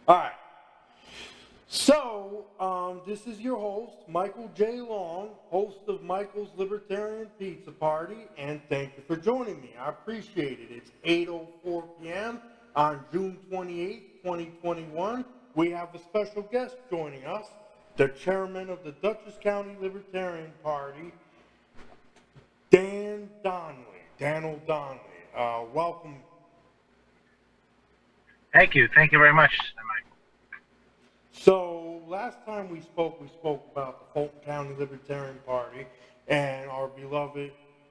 All right. So, this is your host, Michael J. Long, host of Michaels Libertarian Pizza Party, and thank you for joining me. I appreciate it. It's 8:04 p.m. on June 28th, 2021. We have a special guest joining us, the chairman of the Dutchess County Libertarian Party, Danial Donnelly. Welcome. Thank you. Thank you very much, Mike. So last time we spoke about the Fulton County Libertarian Party and our beloved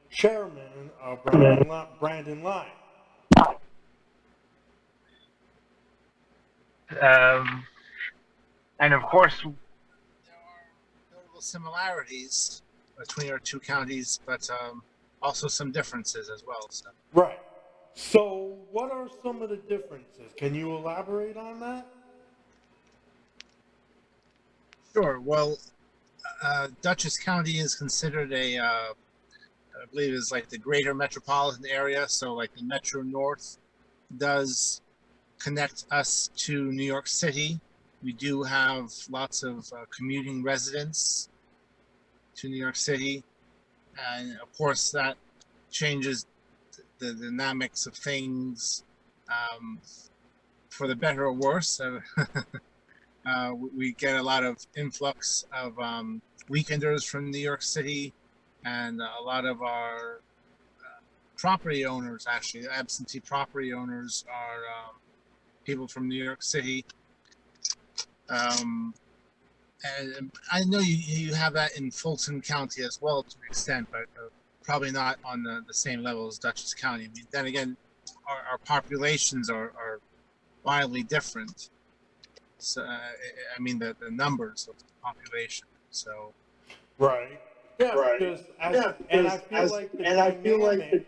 chairman, Brandon Lyon. And of course, there are notable similarities between our two counties, but also some differences as well. So. Right. So what are some of the differences? Can you elaborate on that? Sure. Well, Dutchess County is considered I believe is like the greater metropolitan area. So like the Metro North does connect us to New York City. We do have lots of commuting residents to New York City. And of course that changes the dynamics of things for the better or worse. We get a lot of influx of weekenders from New York City, and a lot of our property owners, actually absentee property owners, are people from New York City. And I know you have that in Fulton County as well to an extent, but probably not on the same level as Dutchess County. I mean, then again, our populations are wildly different. So, I mean, the numbers of the population. So, right. Yeah, right. because I feel like the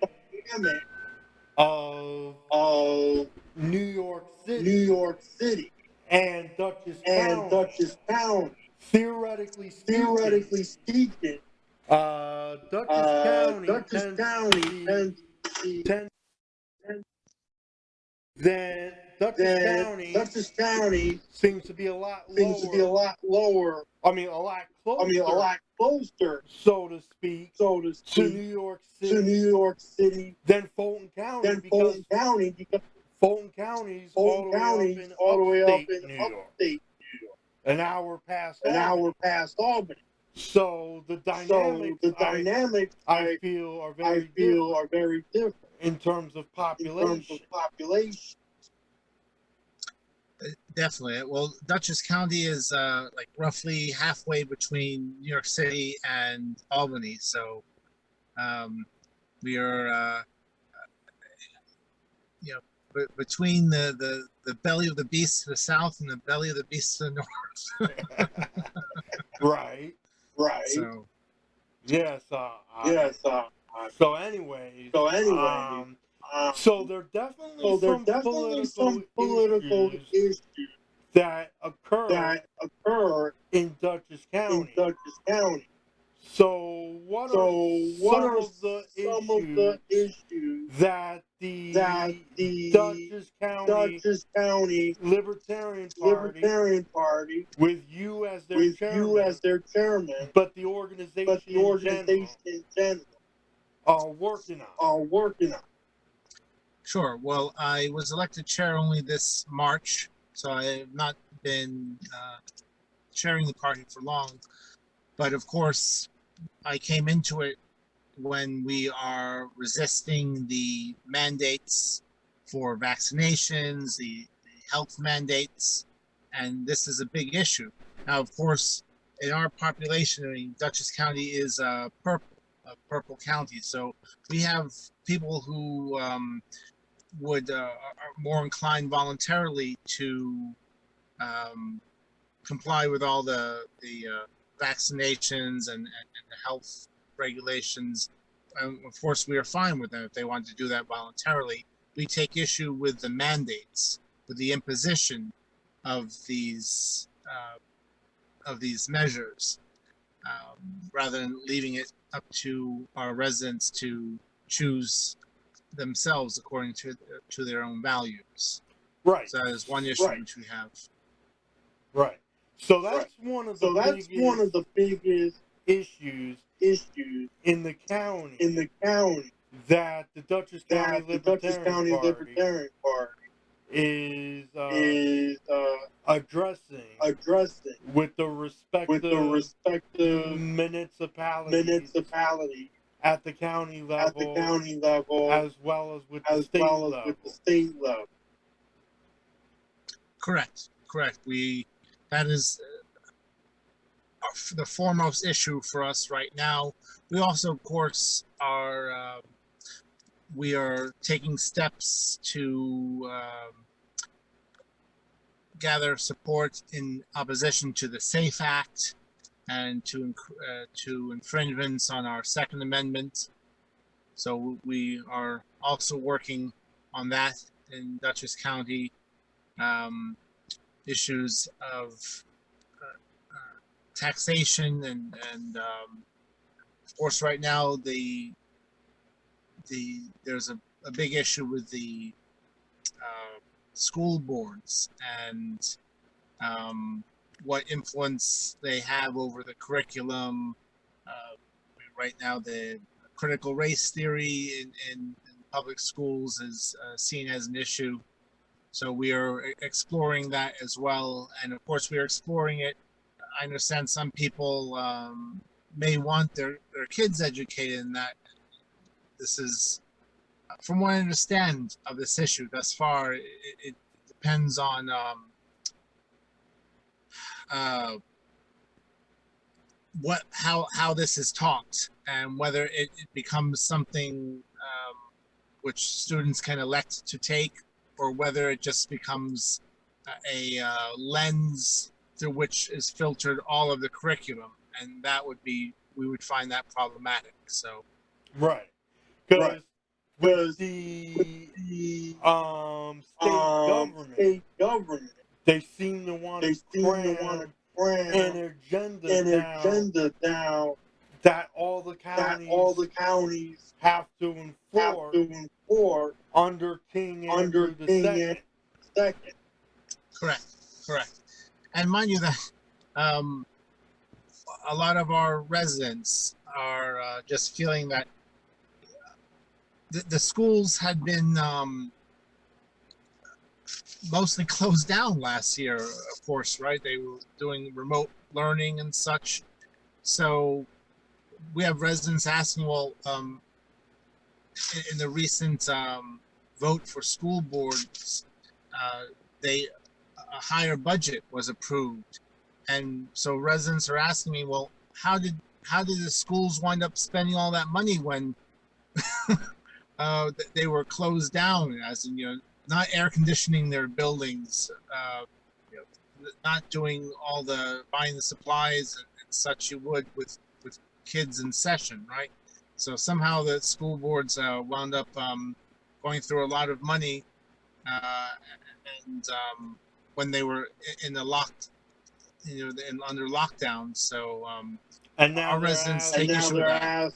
dynamic of New York City and Dutchess County, theoretically speaking, Dutchess County tends then Dutchess County seems to be a lot lower. I mean, a lot closer, so to speak, to New York City than Fulton County, because Fulton County's all the way up in upstate New York, an hour past Albany. So the dynamics, I feel, are very different in terms of population. Definitely. Well, Dutchess County is like roughly halfway between New York City and Albany. So we are, between the belly of the beast to the south and the belly of the beast to the north. Right. So, Yes. So anyways, so there are definitely some political issues that occur in Dutchess County. So what are some of the issues that the Dutchess County Libertarian Party, with you as their chairman, but the organization in general, are working on? Sure. Well, I was elected chair only this March, so I have not been chairing the party for long. But of course, I came into it when we are resisting the mandates for vaccinations, the health mandates, and this is a big issue. Now, of course, in our population, I mean, Dutchess County is a purple county, so we have people who are more inclined voluntarily to comply with all the vaccinations and the health regulations. And of course, we are fine with them if they want to do that voluntarily. We take issue with the mandates, with the imposition of these measures, rather than leaving it up to our residents to choose themselves according to their own values. Right. So that is one issue which we have. Right. So that's one of the biggest issues in the county that the Dutchess County Libertarian Party is addressing with the respective municipalities at the county level as well as with the state level. Correct. That is the foremost issue for us right now. We also, of course, we are taking steps to gather support in opposition to the SAFE Act and to infringements on our Second Amendment. So we are also working on that in Dutchess County. Issues of taxation and of course right now there's a big issue with the school boards and what influence they have over the curriculum. Right now the critical race theory in public schools is seen as an issue. So we are exploring that as well. And of course, we are exploring it. I understand some people may want their kids educated in that. This is, from what I understand of this issue thus far, it depends on how this is taught and whether it becomes something which students can elect to take, or whether it just becomes a lens through which is filtered all of the curriculum, and that would be, we would find that problematic. So, right, because with the state government, they seem to want to cram an agenda down that all the counties have to enforce under King Andrew II. Correct. And mind you that a lot of our residents are just feeling that the schools had been mostly closed down last year, of course, right? They were doing remote learning and such. So we have residents asking, well, in the recent vote for school boards, a higher budget was approved, and so residents are asking me, well, how did the schools wind up spending all that money when they were closed down, as in, not air conditioning their buildings, not doing all buying the supplies and such you would with kids in session, right? So somehow the school boards wound up going through a lot of money, and when they were in the under lockdown. So and now our residents take issue with that.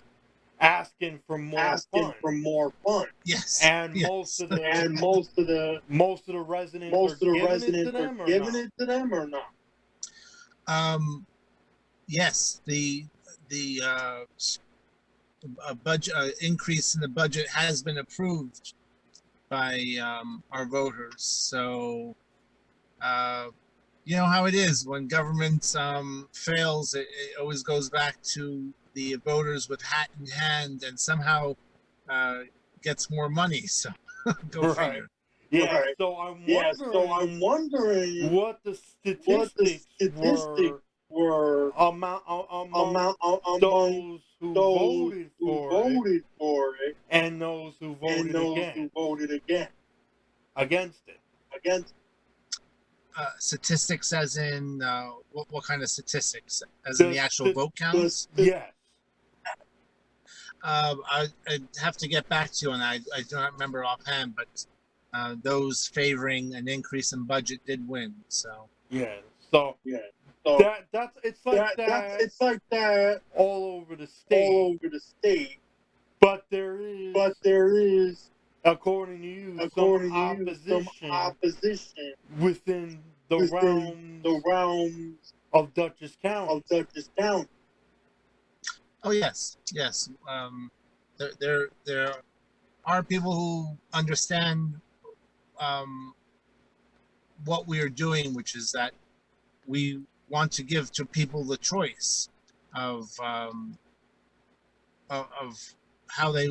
Asking for more fun. Yes. And yes. most of the residents are giving it to them or not? Yes, the budget increase in the budget has been approved by our voters. So you know how it is when government fails, it always goes back to the voters with hat in hand and somehow gets more money. So go figure. Yeah. Right. So I'm wondering what the statistics were among those who voted for it and those who voted against it. Statistics as in what kind of statistics? As in the actual vote counts? Yes. I'd have to get back to you on that. I don't remember offhand, but those favoring an increase in budget did win. So So it's like that all over the state. But there is according to you some opposition within the realms of Dutchess County. Oh yes, yes. There are people who understand what we are doing, which is that we want to give to people the choice of how they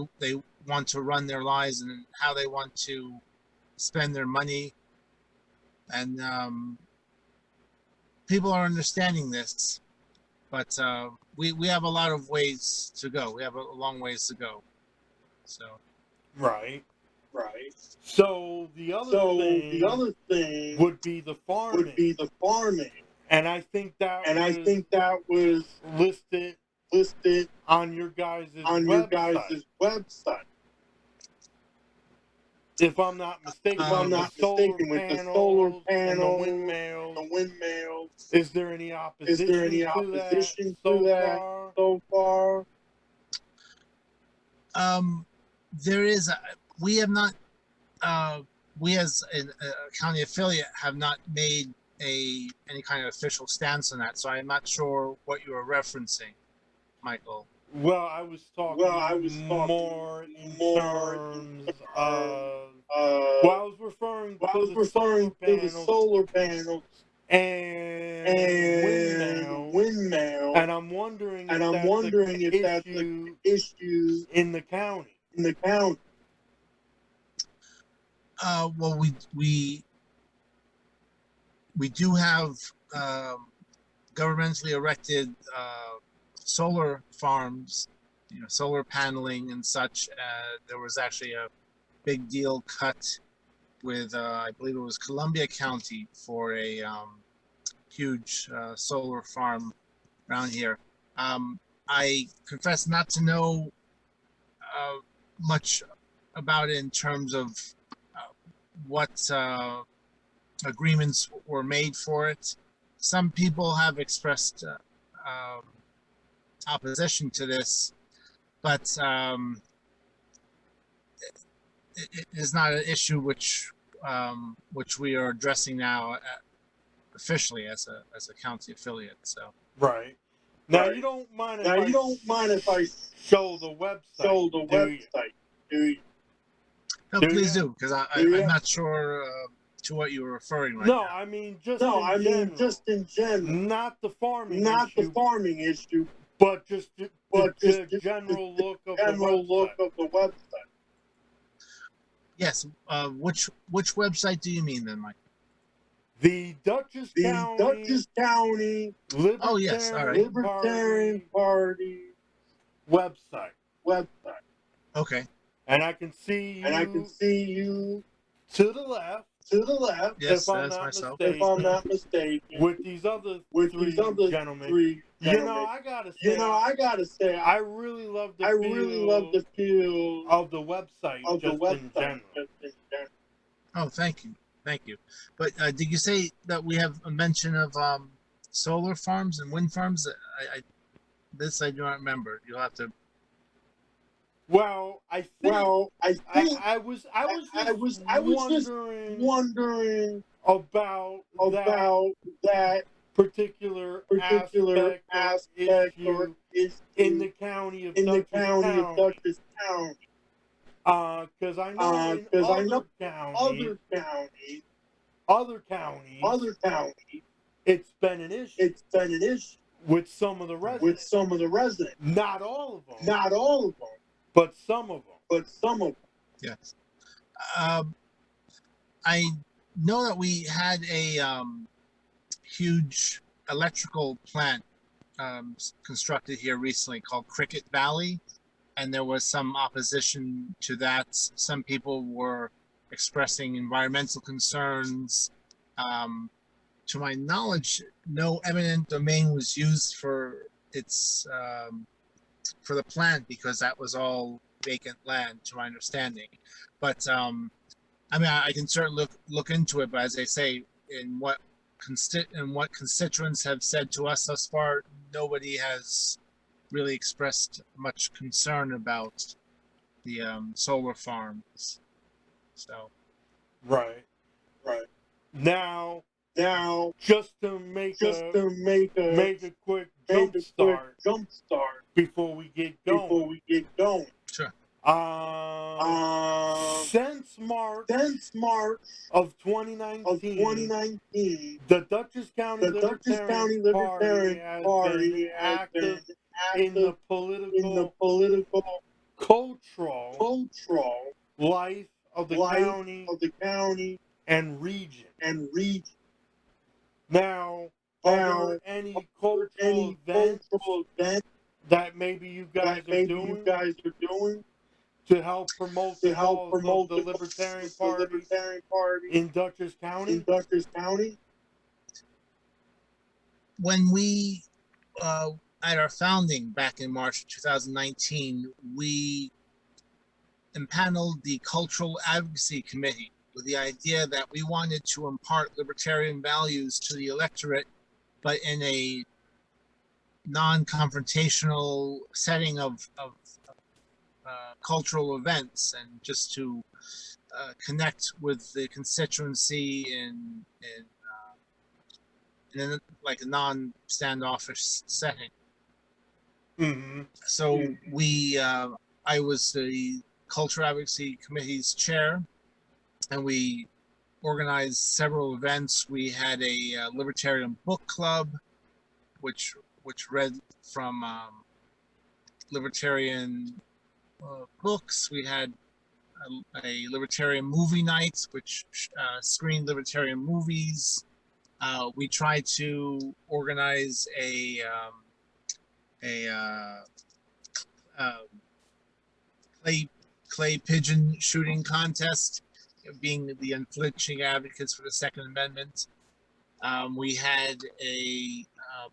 want to run their lives and how they want to spend their money, and people are understanding this, but we have a lot of ways to go. We have a long ways to go. So right. So the other thing would be the farming. And I think that was listed on your guys' website. If I'm not mistaken, with the solar panels and the windmills. Is there any opposition to that so far? There is. We have not. We as a county affiliate have not made any kind of official stance on that, so I'm not sure what you are referencing, Michael. Well, I was talking more in terms of. Well, I was referring to the solar panels and windmill, and I'm wondering if that's an issue in the county. Well, we do have governmentally erected solar farms, solar paneling and such. There was actually a big deal cut with, I believe it was Columbia County, for a huge solar farm around here. I confess not to know much about it in terms of what agreements were made for it. Some people have expressed opposition to this, but it is not an issue which we are addressing now officially as a county affiliate. So right now, you don't mind if I show the website, do you? No, please do, because I'm not sure to what you were referring right now. I mean just in general, not the farming issue, but just the general look of the website. Yes. Which website do you mean then, Mike? The Dutchess County Libertarian Party website. Okay. And I can see you to the left. Yes, if I'm not mistaken, with these other three gentlemen. I gotta say, I really love the feel of the website in general. Oh, thank you. But did you say that we have a mention of solar farms and wind farms? I do not remember. You'll have to. Well, I think I was just wondering about that particular aspect or issue in the county of Dutchess County. Because I know other counties, it's been an issue with some of the residents. Not all of them. But some of them. Yes. I know that we had a huge electrical plant constructed here recently called Cricket Valley, and there was some opposition to that. Some people were expressing environmental concerns. To my knowledge, no eminent domain was used for its for the plant because that was all vacant land, to my understanding. But I mean, I can certainly look into it. But as I say, in what constituents have said to us thus far, nobody has really expressed much concern about the solar farms. So, right. Now Now, just to make a quick jump start before we get going. Sure. Since March of 2019, the Dutchess County Libertarian Party has been active in the political cultural life of the county and region. Now, are there any cultural events that maybe you guys are doing to help promote the cause of the Libertarian Party in Dutchess County? When we, at our founding back in March of 2019, we impaneled the Cultural Advocacy Committee with the idea that we wanted to impart libertarian values to the electorate, but in a non-confrontational setting of cultural events, and just to connect with the constituency in like a non-standoffish setting. Mm-hmm. So I was the Cultural Advocacy Committee's chair, and we organized several events. We had a libertarian book club, which read from libertarian books. We had a libertarian movie night, which screened libertarian movies. We tried to organize a clay pigeon shooting contest, being the unflinching advocates for the Second Amendment. We had a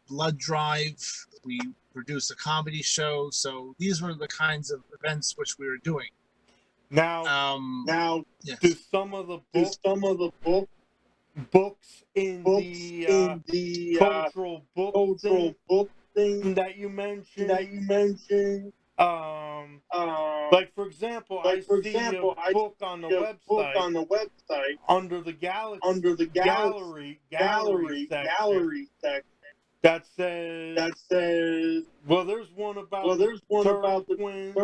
blood drive. We produced a comedy show. So these were the kinds of events which we were doing. Now, yes. do some of the books in the cultural book thing that you mentioned, like for example, I see a book on the website under the gallery section that says, well, there's one about the Turtle Twins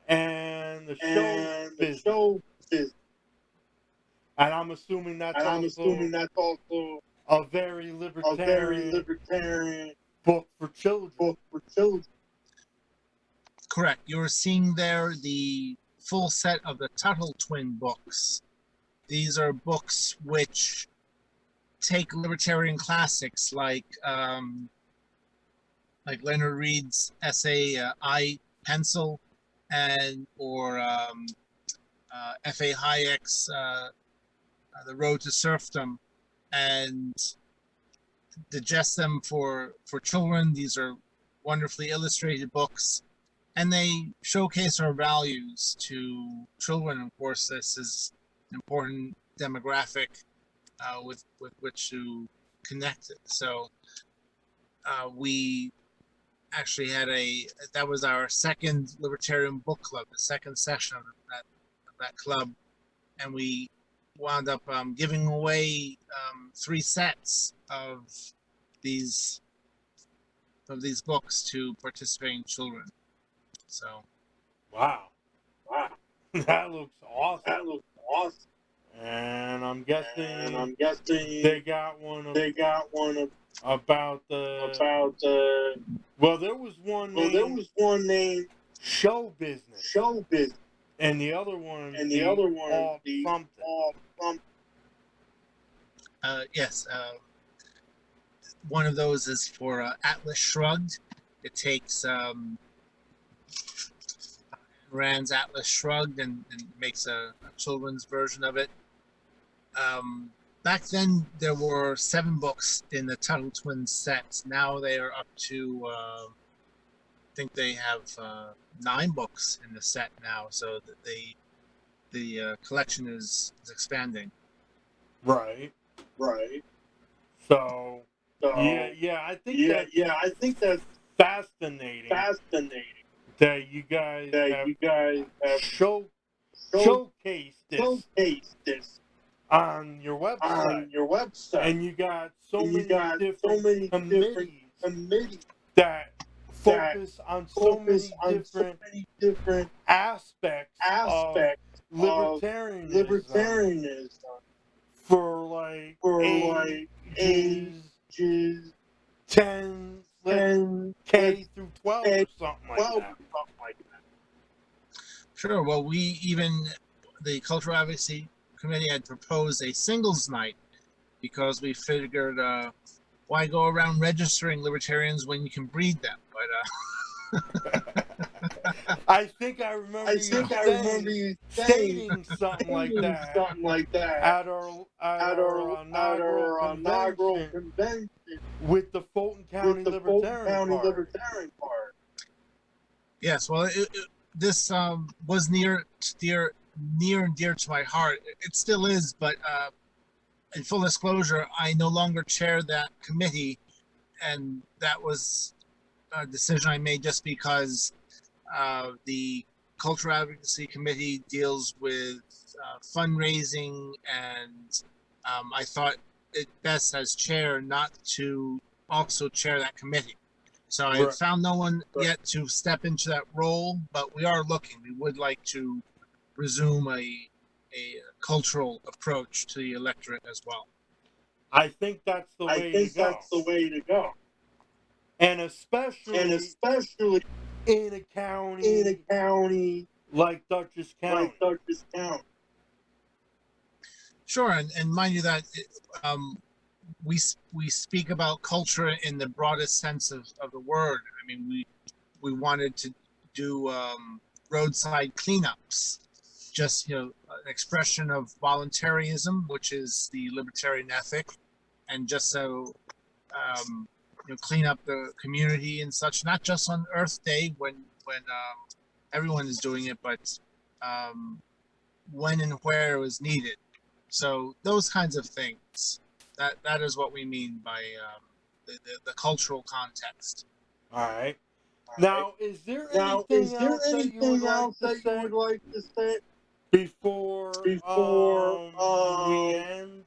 and the show business. And I'm assuming that's also a very libertarian book for children. Correct. You're seeing there the full set of the Tuttle Twin books. These are books which take libertarian classics like Leonard Reed's essay "I Pencil," or F.A. Hayek's "The Road to Serfdom," and digest them for children. These are wonderfully illustrated books, and they showcase our values to children. Of course, this is an important demographic with which to connect it. So we actually had that was our second libertarian book club, the second session of that club, and we wound up giving away 3 sets of these books to participating children. So, wow, that looks awesome. And I'm guessing they got one about the. Well, there was one named Show Business. And the other one something. Yes. One of those is for Atlas Shrugged. It takes Rand's Atlas Shrugged and makes a children's version of it. Back then, there were 7 books in the Tuttle Twins sets. Now they are up to, I think they have 9 books in the set now. So the collection is expanding. Right. So yeah, I think that's fascinating. That you guys have showcased this. on your website, and you got so many different committees that focus on so many different aspects of libertarianism for like ages 10, K through 12 or something like that. Sure. Well, the Cultural Advocacy Committee had proposed a singles night because we figured, why go around registering libertarians when you can breed them? But I think I remember you stating something like that at our inaugural convention with the Fulton County Libertarian Party. Yes, well, this was near and dear to my heart. It still is, but in full disclosure, I no longer chair that committee, and that was a decision I made just because the Cultural Advocacy Committee deals with fundraising, and I thought it best as chair not to also chair that committee. So I found no one yet to step into that role, but we are looking. We would like to resume a cultural approach to the electorate as well. I think that's the way to go. And especially in a county like Dutchess County. Sure, and mind you that we speak about culture in the broadest sense of the word. I mean, we wanted to do roadside cleanups, just an expression of voluntarism, which is the libertarian ethic, and just so clean up the community and such. Not just on Earth Day when everyone is doing it, but when and where it was needed. So those kinds of things. That is what we mean by the cultural context. All right. Now, is there anything else that you would like to say before we end?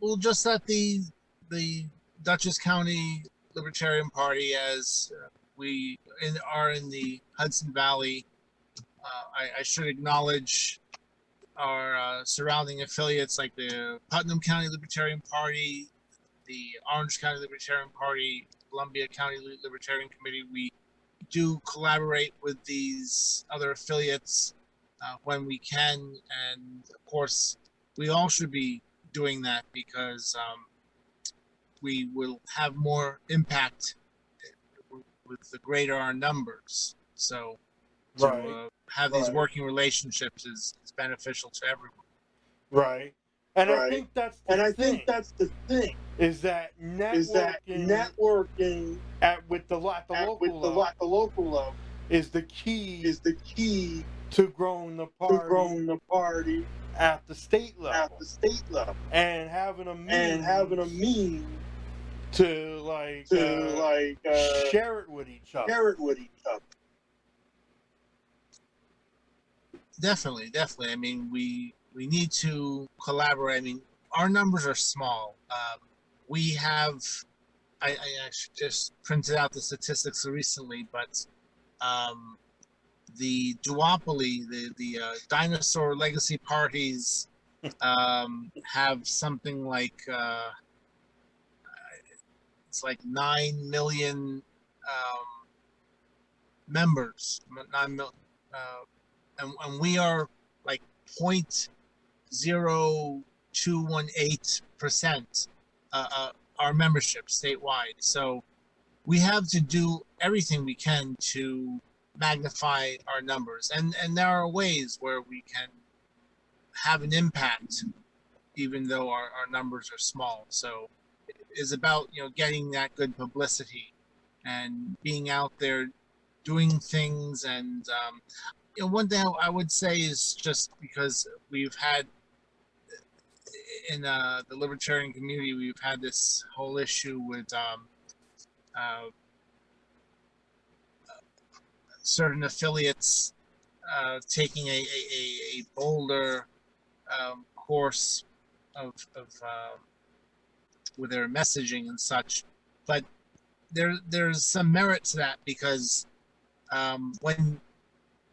Well, just that the Dutchess County Libertarian Party, as we are in the Hudson Valley, I should acknowledge our surrounding affiliates like the Putnam County Libertarian Party, the Orange County Libertarian Party, Columbia County Libertarian Committee. We do collaborate with these other affiliates when we can, and of course we all should be doing that because we will have more impact with the greater our numbers. So to have these working relationships is beneficial to everyone. Right. And I think that's the thing. Is that networking with the local level is the key to growing the party at the state level. And having a means to share it with each other. Definitely. I mean, we need to collaborate. I mean, our numbers are small. We have, I actually just printed out the statistics recently, but the duopoly, the dinosaur legacy parties have something like, it's like 9 million members, 9 million. And we are like 0.0218% our membership statewide. So we have to do everything we can to magnify our numbers. And there are ways where we can have an impact even though our numbers are small. So it is about getting that good publicity and being out there doing things. And one thing I would say is just because we've had in the libertarian community, we've had this whole issue with certain affiliates taking a bolder course of with their messaging and such, but there's some merit to that because when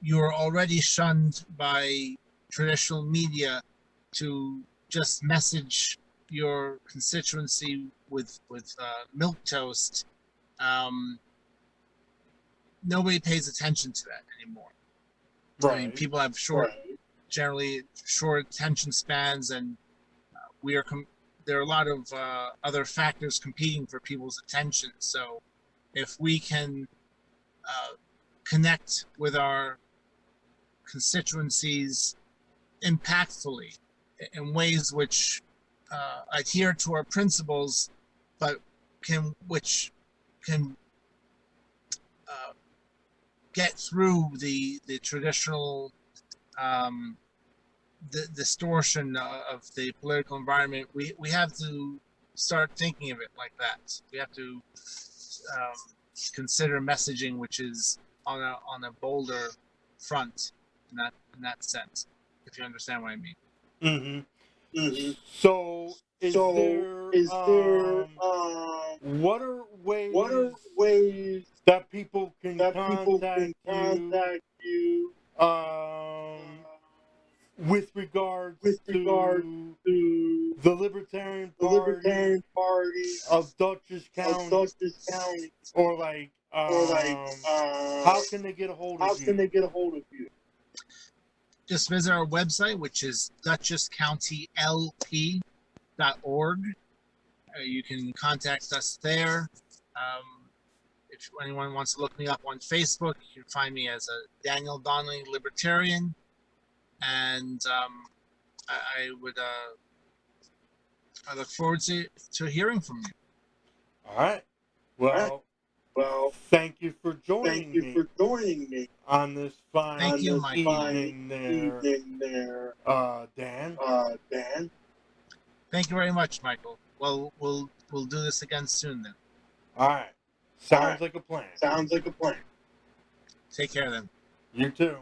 you're already shunned by traditional media to just message your constituency with milk toast, nobody pays attention to that anymore. Right. I mean, people have generally short attention spans, and there are a lot of other factors competing for people's attention. So, if we can connect with our constituencies impactfully in ways which adhere to our principles, but which can get through the traditional the distortion of the political environment, we have to start thinking of it like that. We have to consider messaging which is on a bolder front in that sense, if you understand what I mean. Mm-hmm. Mm-hmm. So is there what are ways that people can contact you with regards to the Libertarian Party of Dutchess County, or like how can they get a hold of you? Just visit our website, which is dutchesscountylp.org. You can contact us there. If anyone wants to look me up on Facebook, you can find me as a Danial Donnelly Libertarian. And I look forward to hearing from you. All right. Well, thank you for joining me on this fine evening there, Dan. Thank you very much, Michael. Well, we'll do this again soon then. All right. Sounds like a plan. Take care then. You too.